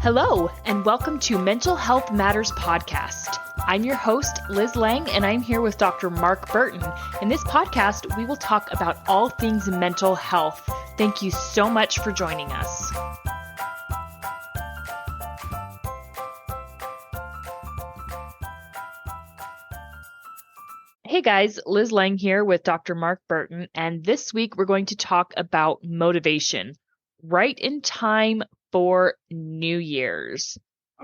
Hello, and welcome to Mental Health Matters podcast. I'm your host, Liz Lang, and I'm here with Dr. Mark Burton. In this podcast, we will talk about all things mental health. Thank you so much for joining us. Hey guys, Liz Lang here with Dr. Mark Burton, and this week we're going to talk about motivation, right in time for New Year's.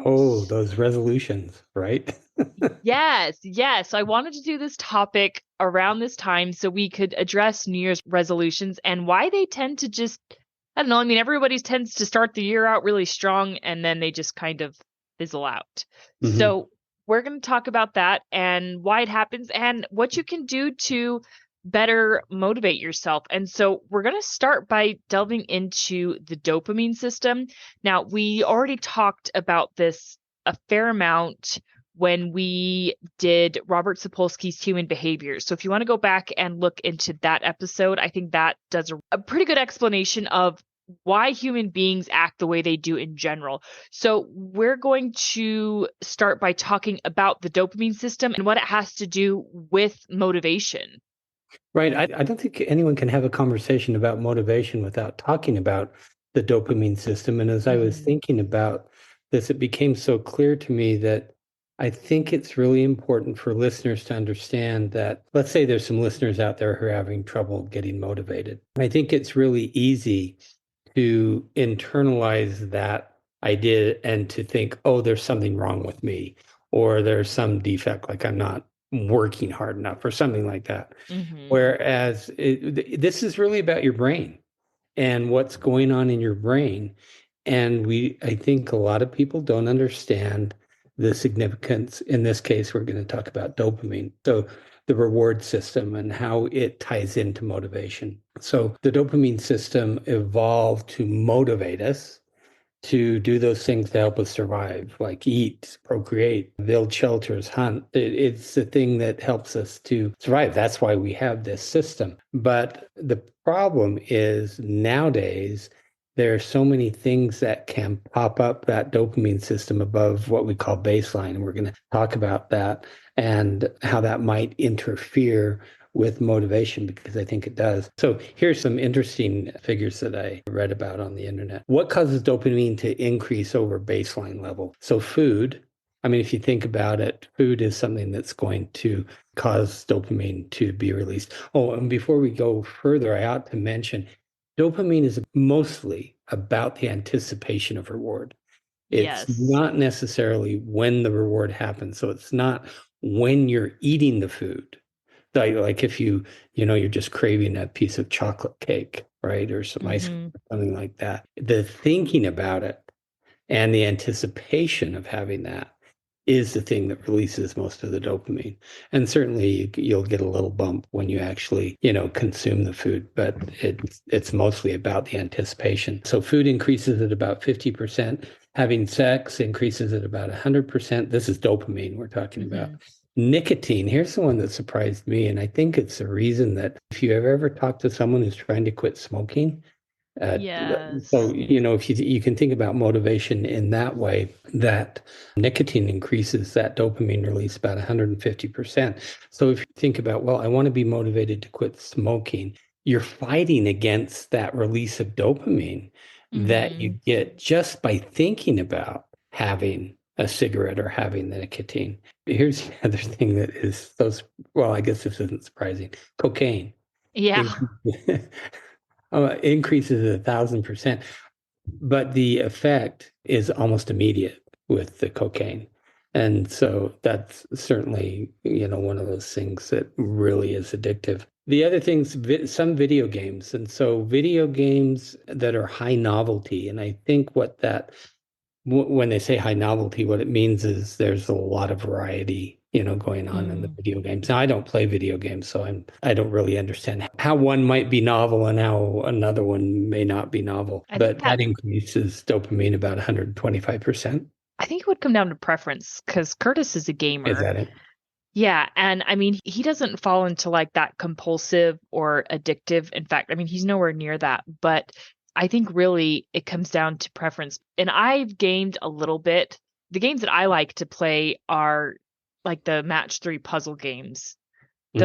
Oh, those resolutions, right? Yes. I wanted to do this topic around this time so we could address New Year's resolutions and why they tend to just, I don't know, everybody tends to start the year out really strong and then they just kind of fizzle out. hmm So we're going to talk about that and why it happens and what you can do to better motivate yourself. And so we're going to start by delving into the dopamine system. Now, we already talked about this a fair amount when we did Robert Sapolsky's Human Behavior. So if you want to go back and look into that episode, I think that does a pretty good explanation of why human beings act the way they do in general. So we're going to start by talking about the dopamine system and what it has to do with motivation. Right. I don't think anyone can have a conversation about motivation without talking about the dopamine system. And as I was thinking about this, it became so clear to me that I think it's really important for listeners to understand that, let's say there's some listeners out there who are having trouble getting motivated. I think it's really easy to internalize that idea and to think, oh, there's something wrong with me, or there's some defect, like I'm not working hard enough, or something like that. Whereas this is really about your brain and what's going on in your brain. And I think a lot of people don't understand the significance. In this case, we're going to talk about dopamine. So the reward system and how it ties into motivation. So the dopamine system evolved to motivate us to do those things to help us survive, like eat, procreate, build shelters, hunt. It's the thing that helps us to survive. That's why we have this system. But the problem is nowadays, there are so many things that can pop up that dopamine system above what we call baseline. And we're going to talk about that and how that might interfere with motivation, because I think it does. So here's some interesting figures that I read about on the internet. What causes dopamine to increase over baseline level? So food, if you think about it, food is something that's going to cause dopamine to be released. Oh, and before we go further, I ought to mention dopamine is mostly about the anticipation of reward. It's not necessarily when the reward happens. So it's not when you're eating the food. Like if you're just craving a piece of chocolate cake, right? Or some ice cream, something like that. The thinking about it and the anticipation of having that is the thing that releases most of the dopamine. And certainly you'll get a little bump when you actually, consume the food, but it's mostly about the anticipation. So food increases at about 50%. Having sex increases at about 100%. This is dopamine we're talking about. Nicotine, here's the one that surprised me. And I think it's the reason that if you ever talked to someone who's trying to quit smoking, so, if you can think about motivation in that way, that nicotine increases that dopamine release about 150%. So if you think about, well, I want to be motivated to quit smoking, you're fighting against that release of dopamine that you get just by thinking about having a cigarette or having the nicotine. Here's the other thing that is I guess this isn't surprising. Cocaine. Yeah. Increases 1,000%, but the effect is almost immediate with the cocaine. And so that's certainly, one of those things that really is addictive. The other things, some video games. And so video games that are high novelty. And I think when they say high novelty, what it means is there's a lot of variety, going on in the video games. Now, I don't play video games, so I don't really understand how one might be novel and how another one may not be novel. But that increases dopamine about 125%. I think it would come down to preference because Curtis is a gamer. Is that it? Yeah. And he doesn't fall into like that compulsive or addictive. In fact, he's nowhere near that. But I think really it comes down to preference. And I've gained a little bit. The games that I like to play are like the match three puzzle games. Hmm.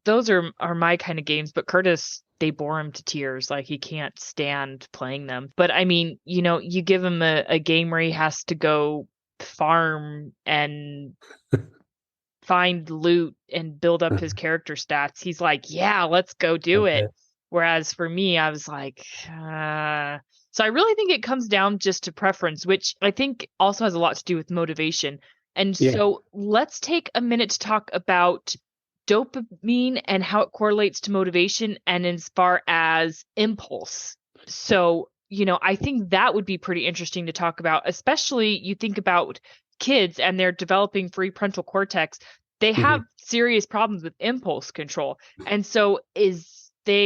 Those are my kind of games, but Curtis, they bore him to tears. Like he can't stand playing them. But I mean, you give him a game where he has to go farm and find loot and build up his character stats. He's like, yeah, let's go do it. Okay. Whereas for me, I was like, so I really think it comes down just to preference, which I think also has a lot to do with motivation. And Yeah, so let's take a minute to talk about dopamine and how it correlates to motivation and as far as impulse. So, I think that would be pretty interesting to talk about, especially you think about kids and their developing prefrontal cortex. They have hmm, serious problems with impulse control. And so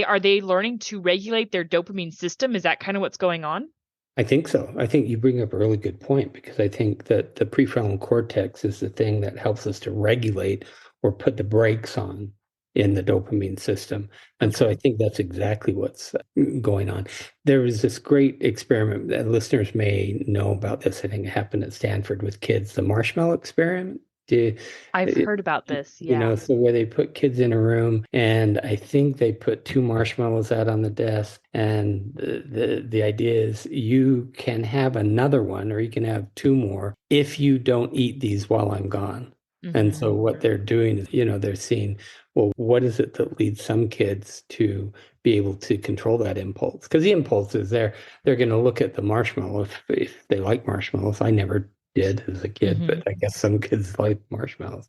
are they learning to regulate their dopamine system? Is that kind of what's going on? I think so. I think you bring up a really good point because I think that the prefrontal cortex is the thing that helps us to regulate or put the brakes on in the dopamine system. And so I Okay. think that's exactly what's going on. There was this great experiment that listeners may know about this. I think it happened at Stanford with kids, the marshmallow experiment. Do, I've heard about this. Yeah. so where they put kids in a room and I think they put two marshmallows out on the desk and the idea is you can have another one or you can have two more if you don't eat these while I'm gone. And so Hmm. what they're doing is, they're seeing, well, what is it that leads some kids to be able to control that impulse? Because the impulse is there. They're going to look at the marshmallow if they like marshmallows. I never did as a kid, Hmm. but I guess some kids like marshmallows.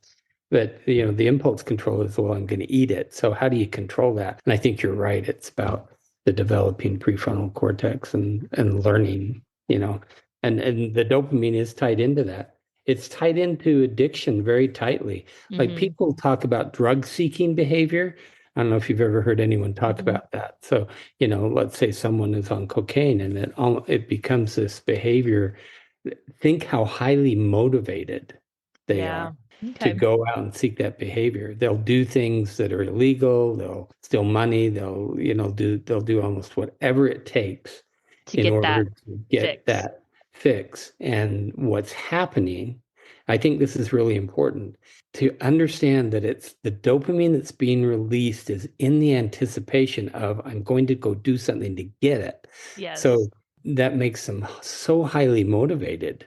But the impulse control is, well, I'm going to eat it. So how do you control that? And I think you're right. It's about the developing prefrontal cortex and learning, and the dopamine is tied into that. It's tied into addiction very tightly. Like Hmm. people talk about drug seeking behavior. I don't know if you've ever heard anyone talk Hmm. about that. So, let's say someone is on cocaine and it becomes this behavior. Think how highly motivated they Yeah. are to Okay. go out and seek that behavior. They'll do things that are illegal, they'll steal money, they'll do almost whatever it takes To in get order that to get fix. that fix. And what's happening, I think this is really important to understand that it's the dopamine that's being released is in the anticipation of I'm going to go do something to get it. Yes. So that makes them so highly motivated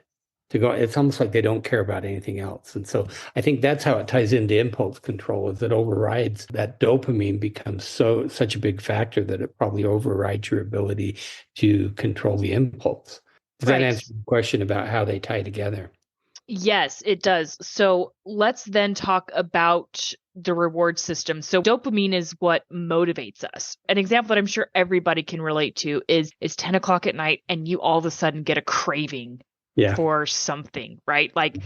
to go. It's almost like they don't care about anything else. And so I think that's how it ties into impulse control is it overrides that dopamine becomes such a big factor that it probably overrides your ability to control the impulse. Does that Right. answer the question about how they tie together? Yes, it does. So let's then talk about the reward system. So dopamine is what motivates us. An example that I'm sure everybody can relate to is 10 o'clock at night and you all of a sudden get a craving Yeah. for something, right? Like,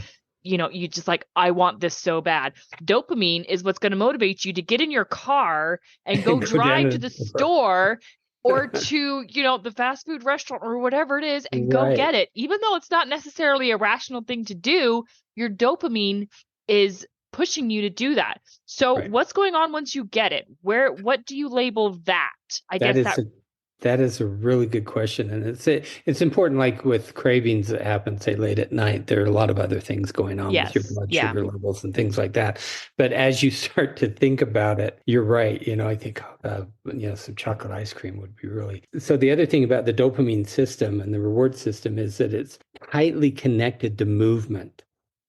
you just like, I want this so bad. Dopamine is what's going to motivate you to get in your car and go Go down drive to to the the store. store or to, the fast food restaurant or whatever it is and go Right. get it. Even though it's not necessarily a rational thing to do, your dopamine is pushing you to do that. So Right. what's going on once you get it? What do you label that? I That guess is that a that is a really good question, and it's important. Like with cravings that happen, say late at night, there are a lot of other things going on with your yes. blood Yeah. sugar levels and things like that. But as you start to think about it, you're right. I think some chocolate ice cream would be really. So the other thing about the dopamine system and the reward system is that it's tightly connected to movement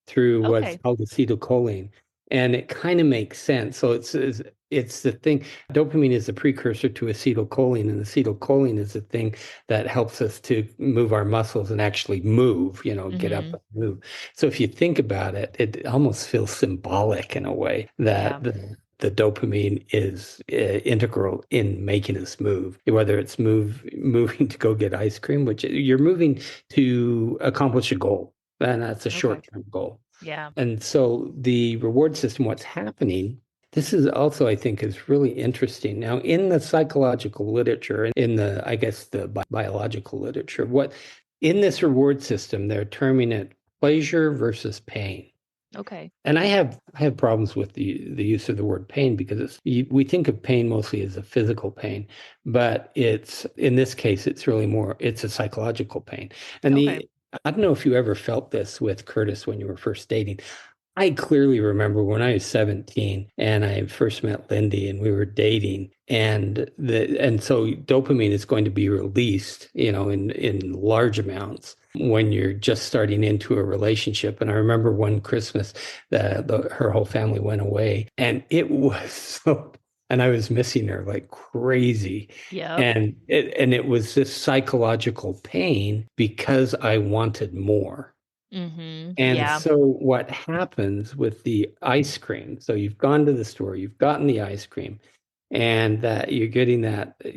through what's Okay. called acetylcholine. And it kind of makes sense. So it's the thing. Dopamine is the precursor to acetylcholine, and acetylcholine is the thing that helps us to move our muscles and actually move, get up Hmm. and move. So if you think about it, it almost feels symbolic in a way Yeah. that the dopamine is integral in making us move, whether it's moving to go get ice cream, which you're moving to accomplish a goal, and that's a Okay. short-term goal. Yeah. And so the reward system, what's happening, this is also, I think, is really interesting. Now, in the psychological literature, and in the, I guess, the biological literature, what in this reward system, they're terming it pleasure versus pain. Okay. And I have problems with the use of the word pain because we think of pain mostly as a physical pain, but it's in this case it's really more it's a psychological pain. And Okay. the I don't know if you ever felt this with Curtis when you were first dating. I clearly remember when I was 17 and I first met Lindy and we were dating and so dopamine is going to be released, in large amounts when you're just starting into a relationship. And I remember one Christmas that her whole family went away and it was and I was missing her like crazy. Yep. And it was this psychological pain because I wanted more. And Yeah. so what happens with the ice cream? So you've gone to the store, you've gotten the ice cream, and that you're getting that, the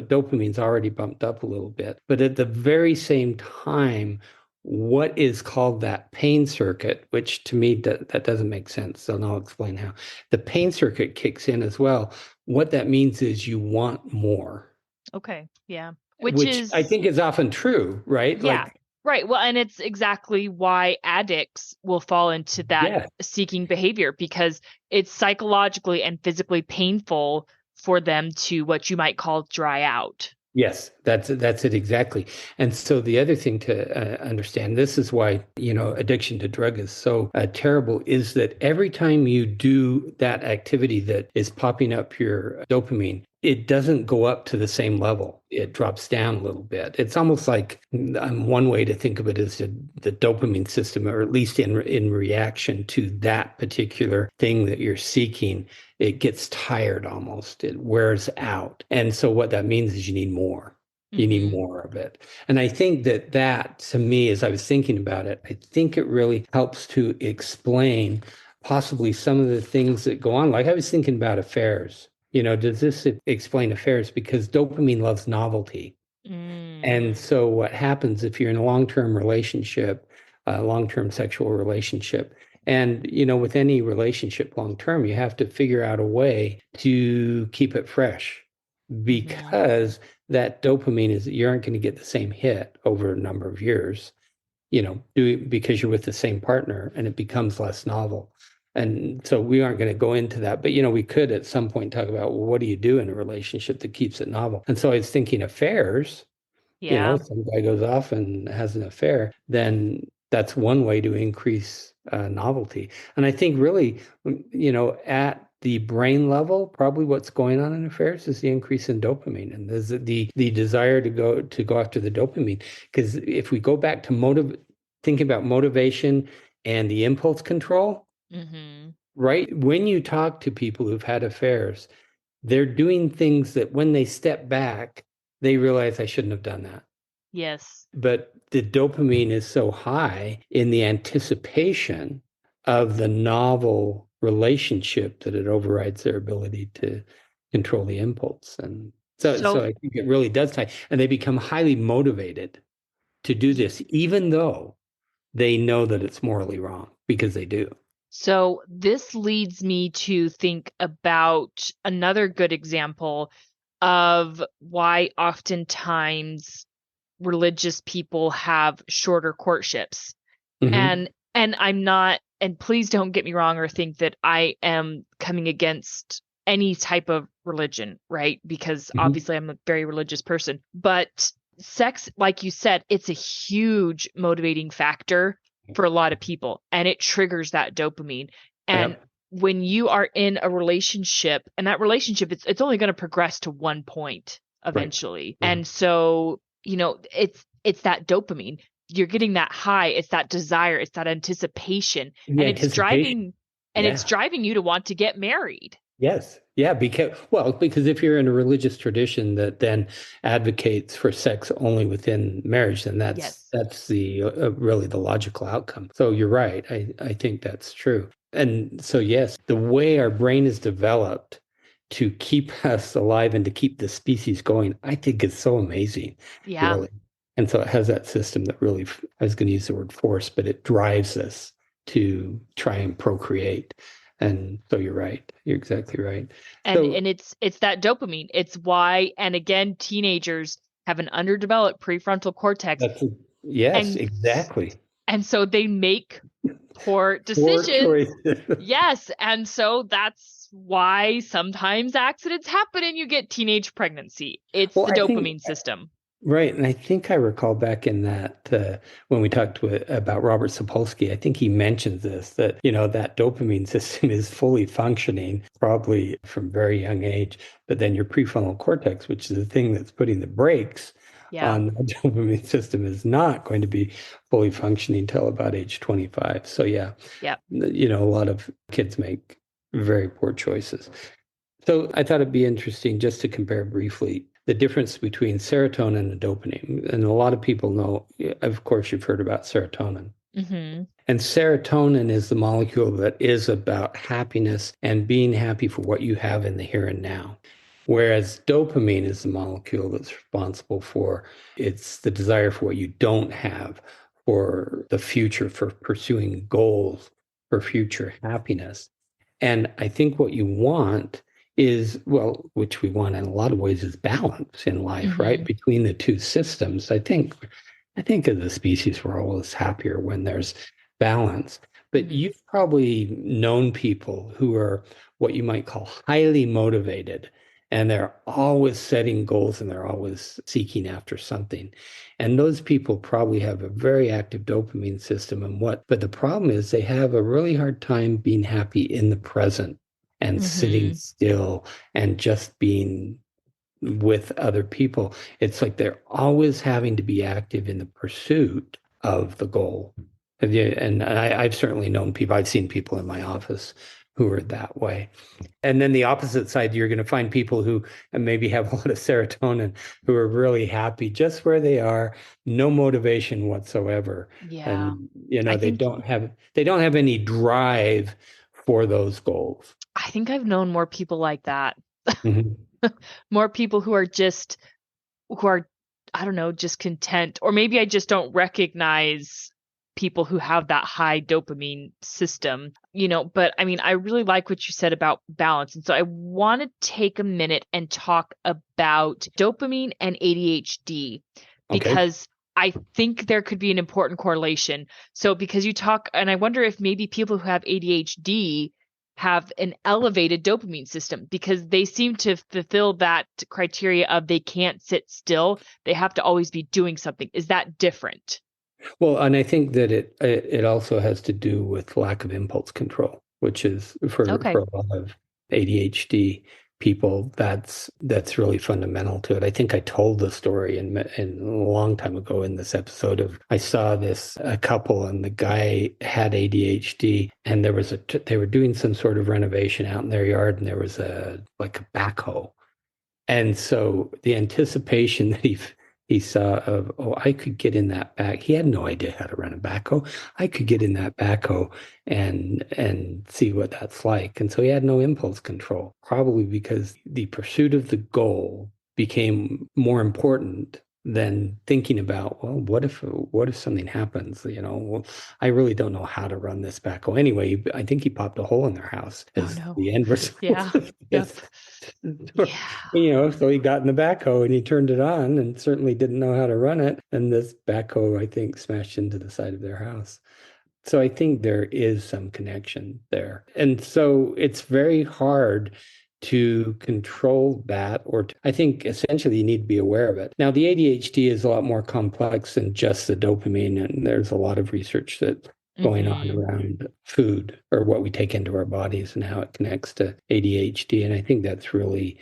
dopamine's already bumped up a little bit. But at the very same time, what is called that pain circuit, which to me that doesn't make sense. So now I'll explain how. The pain circuit kicks in as well. What that means is you want more, Okay. Yeah. Which which I is, think is often true, right? yeah. Like, Right. Well, and it's exactly why addicts will fall into that yeah. seeking behavior because it's psychologically and physically painful for them to what you might call dry out. Yes, that's it exactly. And so the other thing to understand, this is why, addiction to drug is so terrible, is that every time you do that activity that is popping up your dopamine, it doesn't go up to the same level. It drops down a little bit. It's almost like one way to think of it is the dopamine system, or at least in reaction to that particular thing that you're seeking, it gets tired almost. It wears out. And so what that means is you need more. You need Mhm. more of it. And I think that to me, as I was thinking about it, I think it really helps to explain possibly some of the things that go on. Like I was thinking about affairs. Does this explain affairs? Because dopamine loves novelty. And Mm. so what happens if you're in a long-term relationship, a long-term sexual relationship, and with any relationship long-term, you have to figure out a way to keep it fresh Mhm. because that dopamine is you aren't going to get the same hit over a number of years, because you're with the same partner and it becomes less novel. And so we aren't going to go into that, but we could at some point talk about, well, what do you do in a relationship that keeps it novel? And so I was thinking affairs, Yeah. some guy goes off and has an affair, then that's one way to increase novelty. And I think really, at the brain level, probably what's going on in affairs is the increase in dopamine, and there's the desire to go after the dopamine. Because if we go back to thinking about motivation and the impulse control, Mhm. right? When you talk to people who've had affairs, they're doing things that when they step back, they realize I shouldn't have done that. Yes. But the dopamine is so high in the anticipation of the novel relationship that it overrides their ability to control the impulse. And so So I think it really does tie. And they become highly motivated to do y- this, even though they know that it's morally wrong, because they do. so this leads me to think about another good example of why oftentimes religious people have shorter courtships. Hmm. And I'm not, and please don't get me wrong or think that I am coming against any type of religion, right? Because Hmm. obviously I'm a very religious person, but sex, like you said, it's a huge motivating factor for a lot of people and it triggers that dopamine. And Yep. when you are in a relationship and that relationship, it's only going to progress to one point Right. eventually. Right. And so, it's that dopamine. You're getting that high, it's that desire, it's that anticipation, The and it's anticipation. driving and it's Yeah. driving you to want to get married. Yes. Yeah, because if you're in a religious tradition that then advocates for sex only within marriage, then that's Yes. that's the really the logical outcome. So you're right. I think that's true. And so yes, the way our brain is developed to keep us alive and to keep the species going, I think is so amazing, Yeah. really. And so it has that system that really, I was going to use the word force, but it drives us to try and procreate. And so you're right. You're exactly right. So And it's that dopamine. It's why, and again, teenagers have an underdeveloped prefrontal cortex that's yes, and exactly. and so they make poor Poor decisions. choices. Yes. And so that's why sometimes accidents happen and you get teenage pregnancy. It's Well, the I think dopamine system. right, and I think I recall back in that when we talked about Robert Sapolsky, I think he mentions this that that dopamine system is fully functioning probably from very young age, but then your prefrontal cortex, which is the thing that's putting the brakes Yeah. on the dopamine system, is not going to be fully functioning until about age 25. So yeah, Yep. a lot of kids make very poor choices. So I thought it'd be interesting just to compare briefly the difference between serotonin and dopamine. And a lot of people know, of course, you've heard about serotonin. Hmm. And serotonin is the molecule that is about happiness and being happy for what you have in the here and now. Whereas dopamine is the molecule that's responsible for it's the desire for what you don't have, for the future, for pursuing goals, for future happiness. And I think what you want is, well, which we want in a lot of ways is balance in life, right? Hmm. Between the two systems. I think as a species, we're always happier when there's balance. But Hmm. you've probably known people who are what you might call highly motivated, and they're always setting goals and they're always seeking after something. And those people probably have a very active dopamine system but the problem is they have a really hard time being happy in the present and sitting Hmm. still and just being with other people. It's like they're always having to be active in the pursuit of the goal. And I've certainly known people, I've seen people in my office who are that way. And then the opposite side, you're going to find people who maybe have a lot of serotonin, who are really happy just where they are, no motivation whatsoever. Yeah. And I think they don't have any drive for those goals. I think I've known more people like that. Mhm. More people who are, I don't know, just content. Or maybe I just don't recognize people who have that high dopamine system, but I mean, I really like what you said about balance. And so I want to take a minute and talk about dopamine and ADHD Okay. because I think there could be an important correlation. So because you talk, and I wonder if maybe people who have ADHD have an elevated dopamine system because they seem to fulfill that criteria of they can't sit still. They have to always be doing something. Is that different? Well, and I think that it also has to do with lack of impulse control, which is for Okay. a lot of ADHD people, that's really fundamental to it. I think I told the story in a long time ago in this episode of I saw this a couple and the guy had ADHD and they were doing some sort of renovation out in their yard and there was a like a backhoe and so the anticipation that he saw of, oh, I could get in that back. He had no idea how to run a backhoe. I could get in that backhoe and see what that's like. And so he had no impulse control, probably because the pursuit of the goal became more important than thinking about, well, what if something happens? Well, I really don't know how to run this backhoe. Anyway, I think he popped a hole in their house Oh as no. the end result Yeah. of Yep. this. Yeah. So he got in the backhoe and he turned it on and certainly didn't know how to run it. And this backhoe, I think, smashed into the side of their house. So I think there is some connection there. And so it's very hard to control that, I think essentially you need to be aware of it. Now, the ADHD is a lot more complex than just the dopamine, and there's a lot of research that's going on Hmm. around food or what we take into our bodies and how it connects to ADHD. And I think that's really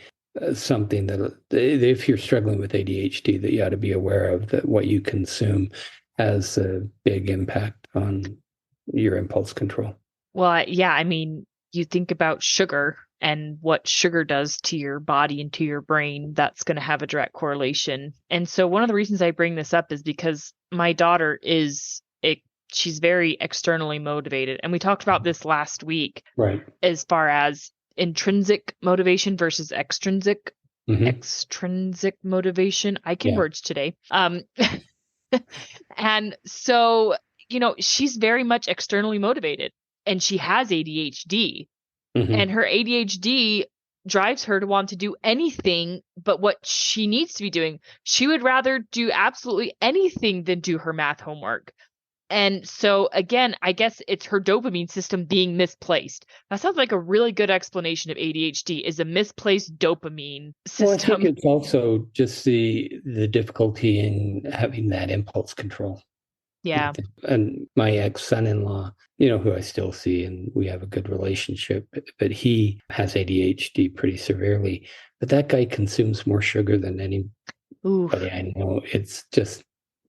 something that if you're struggling with ADHD, that you ought to be aware of that what you consume has a big impact on your impulse control. Well, yeah, I mean, you think about sugar and what sugar does to your body and to your brain, that's going to have a direct correlation. And so one of the reasons I bring this up is because my daughter she's very externally motivated. And we talked about this last week Right. as far as intrinsic motivation versus Hmm. extrinsic motivation. I can Yeah. words today. And so, she's very much externally motivated and she has ADHD and Hmm. her ADHD drives her to want to do anything but what she needs to be doing. She would rather do absolutely anything than do her math homework. And so again, I guess it's her dopamine system being misplaced. That sounds like a really good explanation of ADHD is a misplaced dopamine Well, I think system. it's also just the difficulty in having that impulse control. I Yeah. think. And my ex-son-in-law, who I still see and we have a good relationship, but he has ADHD pretty severely. But that guy consumes more sugar than anybody Ooh. I know. It's just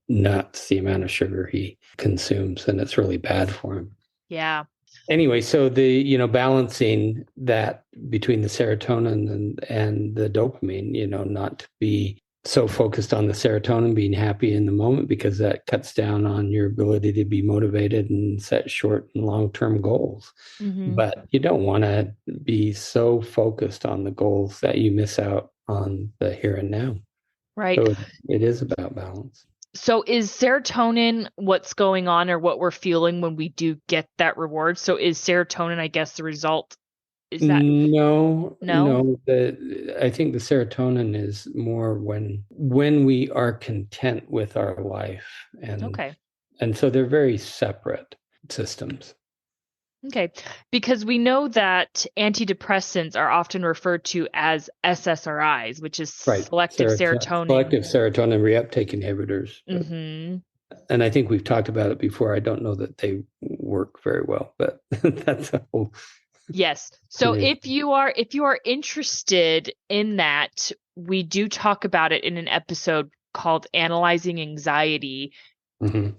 nuts the amount of sugar he consumes, and it's really bad for him. Yeah. Anyway, so balancing that between the serotonin and the dopamine, not to be so focused on the serotonin being happy in the moment, because that cuts down on your ability to be motivated and set short and long-term goals. Hmm. But you don't want to be so focused on the goals that you miss out on the here and now. Right. So it is about balance. So is serotonin what's going on or what we're feeling when we do get that reward? So is serotonin, I guess, the result? Is that No, no? no. I think the serotonin is more when we are content with our life, Okay. and so they're very separate systems. Okay. Because we know that antidepressants are often referred to as SSRIs, which is Right. selective serotonin. Selective serotonin reuptake inhibitors. Hmm. And I think we've talked about it before. I don't know that they work very well, but that's a whole Yes. So different if you are interested in that, we do talk about it in an episode called Analyzing Anxiety. issue.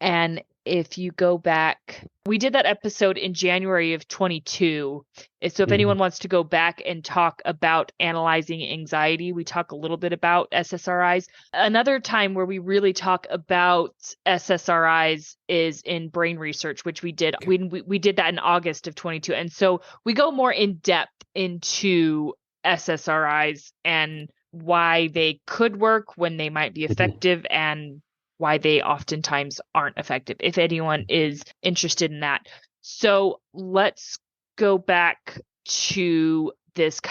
And if you go back, we did that episode in January of 22. So if anyone Hmm. wants to go back and talk about analyzing anxiety, we talk a little bit about SSRIs. Another time where we really talk about SSRIs is in brain research, which we did. We did that in August of 22. And so we go more in depth into SSRIs and why they could work when they might be Hmm. effective and why they oftentimes aren't effective, if anyone is interested in that. So let's go back to this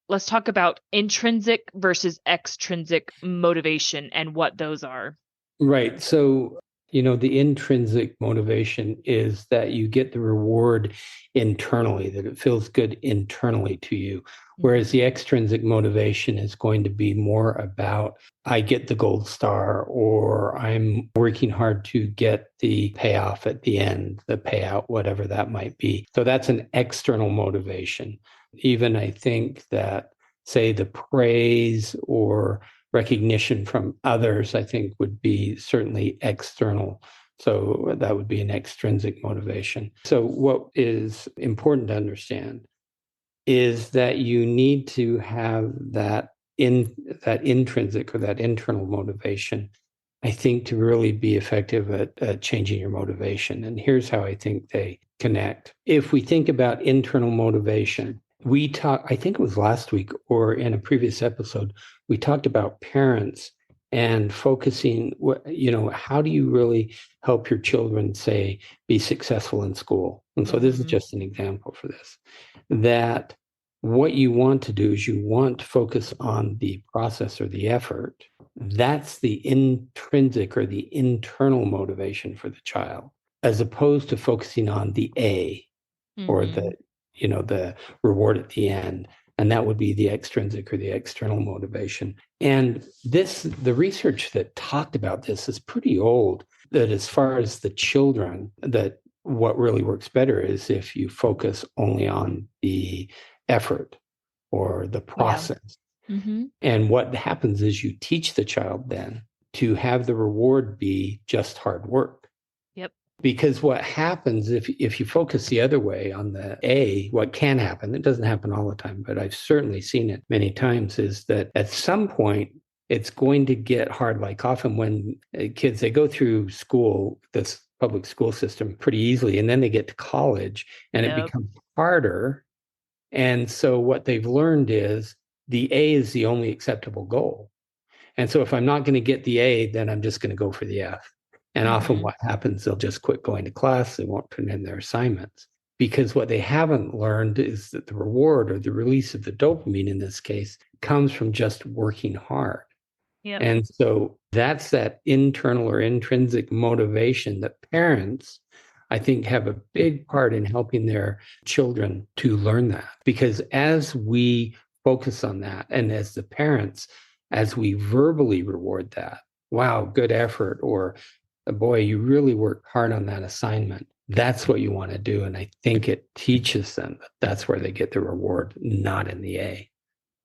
let's talk about intrinsic versus extrinsic motivation and what those are. Right. So, the intrinsic motivation is that you get the reward internally, that it feels good internally to you. Whereas Mhm. the extrinsic motivation is going to be more about, I get the gold star, or I'm working hard to get the payoff at the end, the payout, whatever that might be. So that's an external motivation. Even I think that, say, the praise or recognition from others, I think would be certainly external. So that would be an extrinsic motivation. So what is important to understand is that you need to have that intrinsic or that internal motivation, I think, to really be effective at changing your motivation. And here's how I think they connect. If we think about internal motivation, I think it was last week or in a previous episode, we talked about parents and focusing, how do you really help your children, say, be successful in school? And so this is Mhm. just an example for this, that what you want to do is you want to focus on the process or the effort. That's the intrinsic or the internal motivation for the child, as opposed to focusing on the A or Mhm. the reward at the end. And that would be the extrinsic or the external motivation. And the research that talked about this is pretty old, that as far as the children, that what really works better is if you focus only on the effort or the Yeah. process. Mhm. And what happens is you teach the child then to have the reward be just hard work. Yep. Because what happens if you focus the other way on the A, what can happen, it doesn't happen all the time, but I've certainly seen it many times, is that at some point it's going to get hard. Like often when kids, they go through school, this public school system pretty easily, and then they get to college and it Yep. becomes harder. And so what they've learned is the A is the only acceptable goal. And so if I'm not going to get the A, then I'm just going to go for the F. And often Mhm. what happens, they'll just quit going to class. They won't turn in their assignments, because what they haven't learned is that the reward or the release of the dopamine in this case comes from just working hard. Yep. And so that's that internal or intrinsic motivation that parents, I think, have a big part in helping their children to learn that. Because as we focus on that, and as the parents, as we verbally reward that, wow, good effort, or boy, you really worked hard on that assignment. That's what you want to do. And I think it teaches them that that's where they get the reward, not in the A.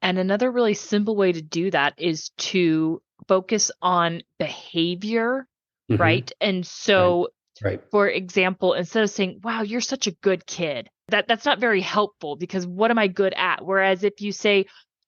And another really simple way to do that is to focus on behavior, Hmm. right? And Right. so, Right. for example, instead of saying, "Wow, you're such a good kid," that's not very helpful because what am I good at? Whereas if you say,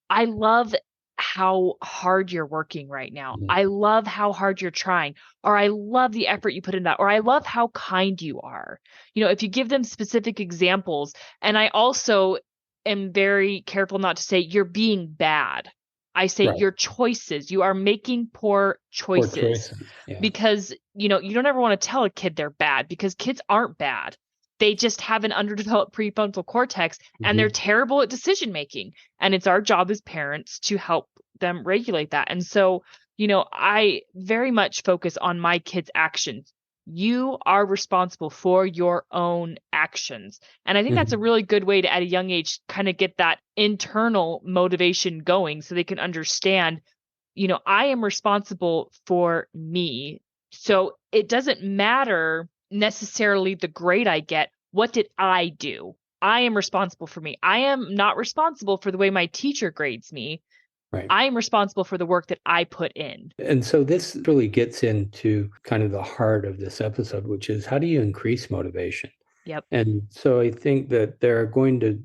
"I love how hard you're working right now. Mhm. I love how hard you're trying," or "I love the effort you put in that," or "I love how kind you are." If you give them specific examples, and I also am very careful not to say you're being bad. I say Right. your choices. You are making poor Poor choices choices. Yeah. because, you don't ever want to tell a kid they're bad because kids aren't bad. They just have an underdeveloped prefrontal cortex and they're Hmm. terrible at decision making. And it's our job as parents to help them regulate that. And so, I very much focus on my kids' actions. You are responsible for your own actions. And I think that's a Hmm. really good way to, at a young age, kind of get that internal motivation going so they can understand, I am responsible for me. So it doesn't matter necessarily the grade I get. What did I do? I am responsible for me. I am not responsible for the way my teacher grades me. Right. I am responsible for the work that I put in. And so this really gets into kind of the heart of this episode, which is how do you increase motivation? Yep. And so I think that there are going to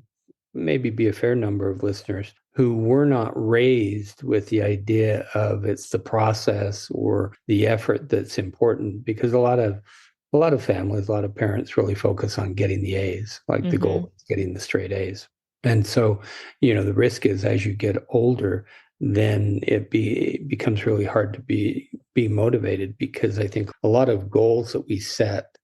maybe be a fair number of listeners who were not raised with the idea of it's the process or the effort that's important because a lot of families, a lot of parents really focus on getting the A's, like the Mm-hmm. goal is getting the straight A's. And so, the risk is as you get older, then becomes really hard to be motivated because I think a lot of goals that we set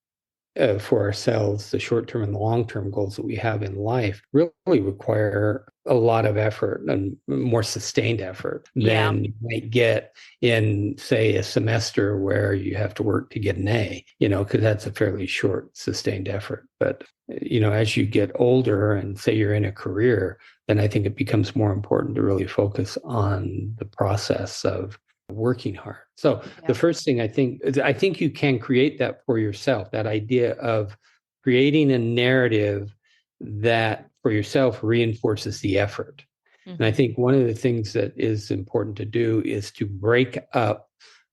for ourselves, the short term and the long term goals that we have in life really require a lot of effort and more sustained effort Yeah. than you might get in, say, a semester where you have to work to get an A, because that's a fairly short sustained effort. But, as you get older and say you're in a career, then I think it becomes more important to really focus on the process of working hard. So the Yep. first thing I think you can create that for yourself, that idea of creating a narrative that for yourself reinforces the effort. And I Mm-hmm. think one of the things that is important to do is to break up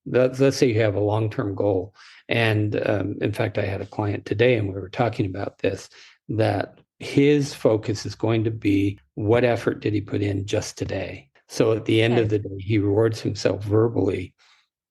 let's say you have a long-term goal. And in fact, I had a client today and we were talking about this, that his focus is going to be what effort did he put in just today? So at the end Okay. of the day, he rewards himself verbally.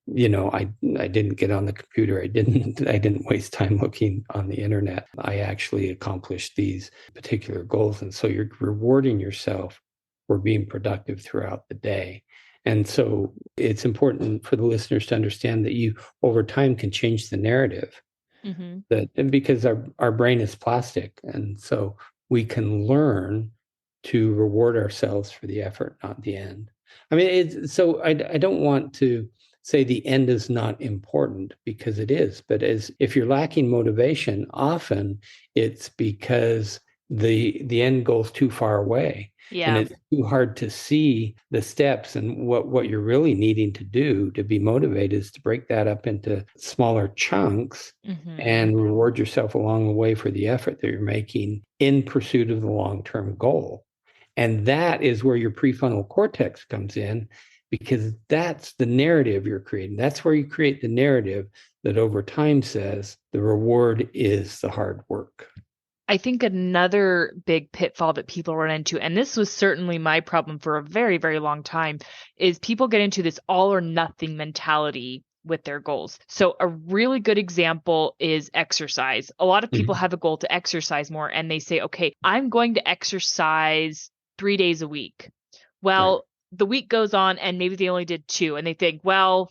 I didn't get on the computer. I didn't waste time looking on the internet. I actually accomplished these particular goals. And so you're rewarding yourself for being productive throughout the day. And so it's important for the listeners to understand that you over time can change the narrative, Mm-hmm. that and because our brain is plastic, and so we can learn to reward ourselves for the effort, not the end. I mean, I don't want to say the end is not important because it is, but as if you're lacking motivation, often it's because the end goes too far away and Yeah. it's too hard to see the steps. And what you're really needing to do to be motivated is to break that up into smaller chunks Mm-hmm. and reward yourself along the way for the effort that you're making in pursuit of the long-term goal. And that is where your prefrontal cortex comes in because that's the narrative you're creating. That's where you create the narrative that over time says the reward is the hard work. I think another big pitfall that people run into, and this was certainly my problem for a very, very long time, is people get into this all or nothing mentality with their goals. So, a really good example is exercise. A lot of people Mhm. have a goal to exercise more, and they say, okay, I'm going to exercise 3 days a week. Right. Well, the week goes on, and maybe they only did two, and they think, well,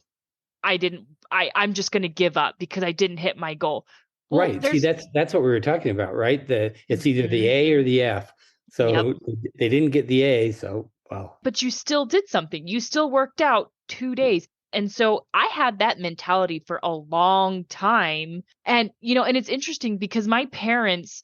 I'm just going to give up because I didn't hit my goal. Well, Right. See, there's, that's what we were talking about, right? It's either the Mhm. A or the F. Yep. So they didn't get the A, so well, But you still did something. You still worked out 2 days. And so I had that mentality for a long time. And, and it's interesting because my parents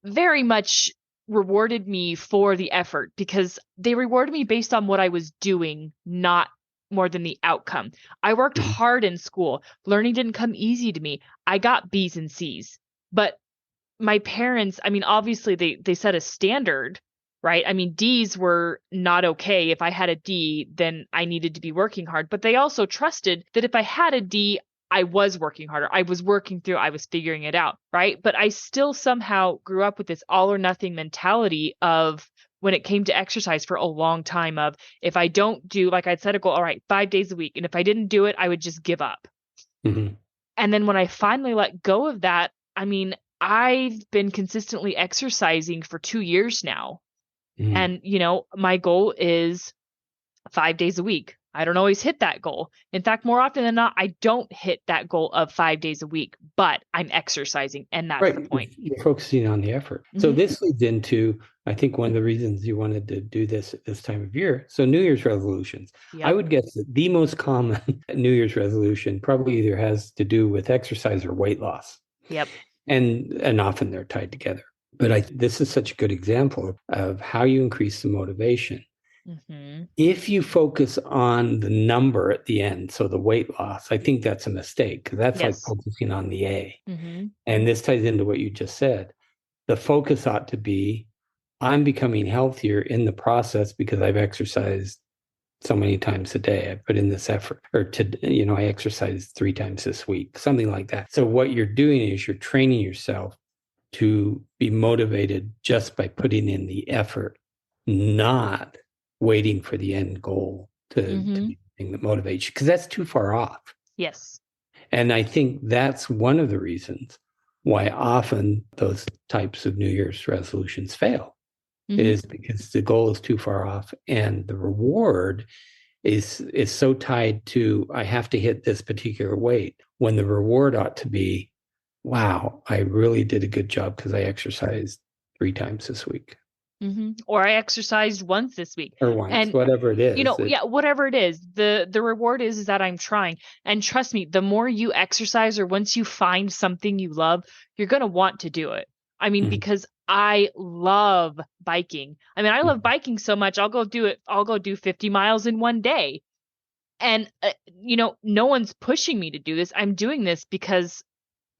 very much rewarded me for the effort because they rewarded me based on what I was doing, not more than the outcome. I worked Mhm. hard in school. Learning didn't come easy to me. I got B's and C's. But my parents, I mean, obviously they set a standard, right? I mean, D's were not okay. If I had a D, then I needed to be working hard. But they also trusted that if I had a D, I was working harder. I was working through, I was figuring it out, right? But I still somehow grew up with this all or nothing mentality of when it came to exercise for a long time of if I don't do, like I'd set a goal, all right, 5 days a week. And if I didn't do it, I would just give up. Mhm. And then when I finally let go of that, I mean, I've been consistently exercising for 2 years now. Mhm. And, my goal is 5 days a week. I don't always hit that goal. In fact, more often than not, I don't hit that goal of 5 days a week, but I'm exercising. And that's Right. the point. You're focusing on the effort. So Hmm. this leads into, I think, one of the reasons you wanted to do this at this time of year. So New Year's resolutions. I Yep. would guess that the most common New Year's resolution probably either has to do with exercise or weight loss. Yep. And often they're tied together. But this is such a good example of how you increase the motivation. Hmm. If you focus on the number at the end, so the weight loss, I think that's a mistake because that's like Yes. focusing on the A. Hmm. And this ties into what you just said. The focus ought to be, I'm becoming healthier in the process because I've exercised so many times a day. I put in this effort, I exercise 3 times this week, something like that. So what you're doing is you're training yourself to be motivated just by putting in the effort, not waiting for the end goal to Hmm. be the thing that motivates you, because that's too far off. Yes. And I think that's one of the reasons why often those types of New Year's resolutions fail, Hmm. is because the goal is too far off and the reward is so tied to I have to hit this particular weight when the reward ought to be, wow, I really did a good job because I exercised 3 times this week Or I exercised once this week. or once, And whatever it is. yeah, whatever it is, the reward is that I'm trying. And trust me, the more you exercise or once you find something you love, you're going to want to do it. I mean, Mhm, because I love biking. I mean, I love mhm. biking so much, I'll go do it. I'll go do 50 miles in one day. And, no one's pushing me to do this. I'm doing this because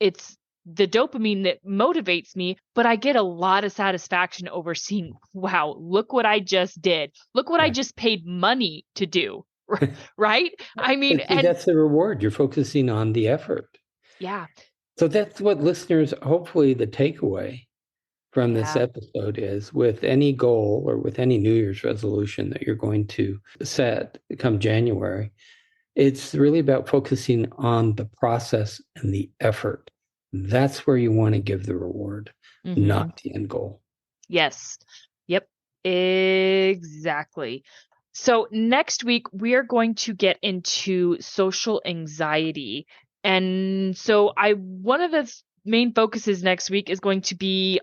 it's the dopamine that motivates me, but I get a lot of satisfaction over seeing, wow, look what I just did. Look what I Yeah. just paid money to do. Right? I mean, But see, and that's the reward. You're focusing on the effort. yeah, So that's what listeners, hopefully the takeaway from this yeah. episode is with any goal or with any New Year's resolution that you're going to set come January, it's really about focusing on the process and the effort. That's where you want to give the reward, Hmm. not the end goal. Yes. Yep. Exactly. So next week we are going to get into social anxiety. And so one of the main focuses next week is going to be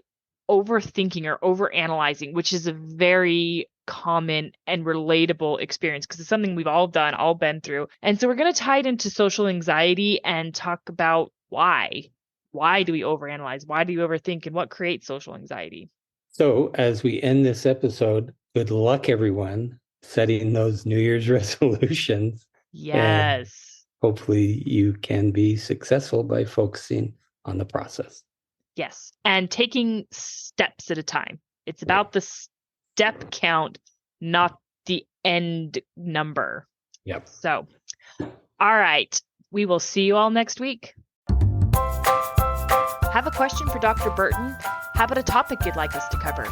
overthinking or overanalyzing, which is a very common and relatable experience because it's something we've all done, all been through. And so we're going to tie it into social anxiety and talk about why. Why do we overanalyze? Why do you overthink? And what creates social anxiety? So, as we end this episode, good luck, everyone, setting those New Year's resolutions. And Yes. hopefully, you can be successful by focusing on the process. Yes. And taking steps at a time. It's Right. about the step count, not the end number. Yep. So, all right. We will see you all next week. Have a question for Dr. Burton? How about a topic you'd like us to cover?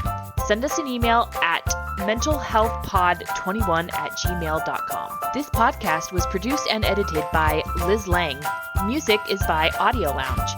Send us an email at mentalhealthpod21@gmail.com. This podcast was produced and edited by Liz Lang. Music is by Audio Lounge.